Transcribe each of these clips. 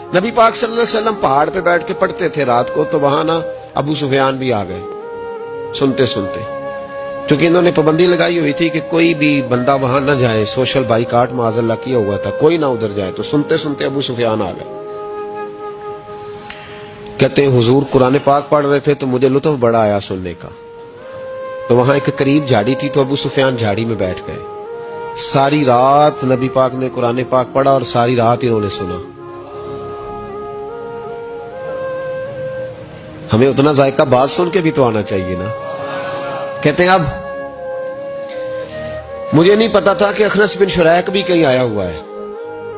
नबी पाक सल्लल्लाहु अलैहि वसल्लम पहाड़ पे बैठ के पढ़ते थे रात को, तो वहां ना अबू सुफियान भी आ गए सुनते सुनते, क्योंकि इन्होंने पाबंदी लगाई हुई थी कि कोई भी बंदा वहां ना जाए, सोशल बाइकाट माज़अल्लाह किया हुआ था, कोई ना उधर जाए। तो सुनते सुनते अबू सुफियान आ गए। कहते हैं हुजूर कुरान पाक पढ़ रहे थे तो मुझे लुत्फ बड़ा आया सुनने का। तो वहां एक करीब झाड़ी थी, तो अबू सुफियान झाड़ी में बैठ गए। सारी रात नबी पाक ने कुरान पाक पढ़ा और सारी रात इन्होंने सुना। हमें उतना जायका बात सुन के भी तो आना चाहिए ना। कहते हैं अब मुझे नहीं पता था कि अखनस बिन शुरैक भी कहीं आया हुआ है।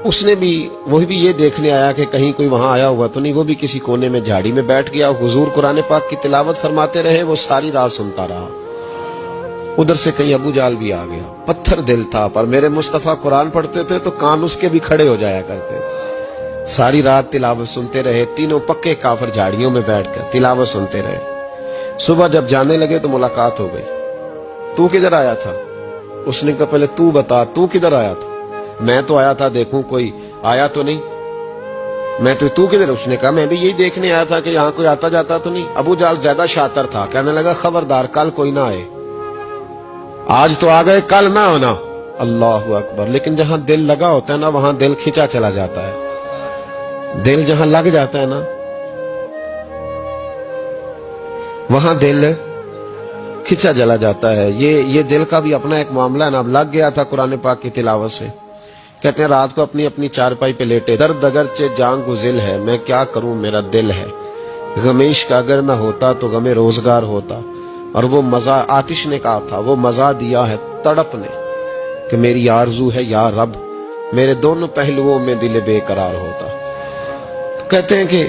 उसने भी वही भी ये देखने आया कि कहीं कोई वहां आया हुआ तो नहीं। वो भी किसी कोने में झाड़ी में बैठ गया। हुजूर कुरान पाक की तिलावत फरमाते रहे, वो सारी रात सुनता रहा। उधर से कहीं अबू जाल भी आ गया। पत्थर दिल था, पर मेरे मुस्तफा कुरान पढ़ते थे तो कान उसके भी खड़े हो जाया करते। सारी रात तिलावत सुनते रहे। तीनों पक्के काफिर झाड़ियों में बैठकर तिलावत सुनते रहे। सुबह जब जाने लगे तो मुलाकात हो गई। तू किधर आया था? उसने कहा पहले तू बता, तू किधर आया था? मैं तो आया था देखूं कोई आया तो नहीं। मैं तो, तू किधर? उसने कहा मैं भी यही देखने आया था कि यहाँ कोई आता जाता तो नहीं। अबू जाल ज्यादा शातिर था, कहने लगा खबरदार कल कोई ना आए। आज तो आ गए, कल ना आना। अल्लाह अकबर। लेकिन जहां दिल लगा होता है ना, वहां दिल खिंचा चला जाता है। दिल जहां लग जाता है ना, वहां दिल खिंचा चला जाता है। ये दिल का भी अपना एक मामला है ना। अब लग गया था कुरान पाक की तिलावत से। कहते हैं रात को अपनी अपनी चारपाई पे लेटे। दर्द अगरचे जान गुजिल है, मैं क्या करूं मेरा दिल है। गमेश का अगर ना होता तो गमे रोजगार होता। और वो मजा आतिश ने कहा था, वो मजा दिया है तड़प ने कि मेरी आरजू है या रब, मेरे दोनों पहलुओं में दिल बेकरार होता। तो कहते हैं कि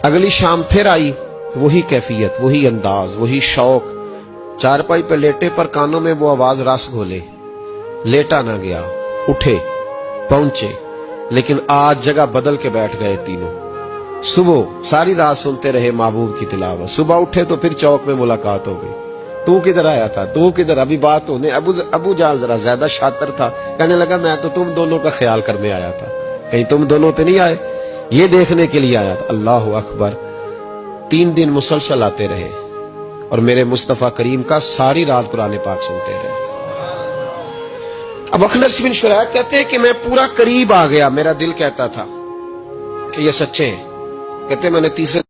अगली शाम फिर आई वही कैफियत, वही अंदाज, वही शौक। चारपाई पे लेटे पर कानों में वो आवाज रस घोले। लेटा ना गया, उठे पहुंचे, लेकिन आज जगह बदल के बैठ गए तीनों। सुबह सारी रात सुनते रहे महबूब की तिलावत। सुबह उठे तो फिर चौक में मुलाकात हो गई। तू किधर आया था? तू किधर? अभी बात होने। अबू जाल जरा ज्यादा शातिर था, कहने लगा मैं तो तुम दोनों का ख्याल करने आया था, कहीं तुम दोनों तो नहीं आए, ये देखने के लिए आया था। अल्लाह अकबर। 3 दिन मुसलसल आते रहे और मेरे मुस्तफा करीम का सारी रात कुरान पाक सुनते रहे। अब अखनस बिन शुरैक कहते हैं कि मैं पूरा करीब आ गया। मेरा दिल कहता था कि ये सच्चे हैं। कहते मैंने तीसरे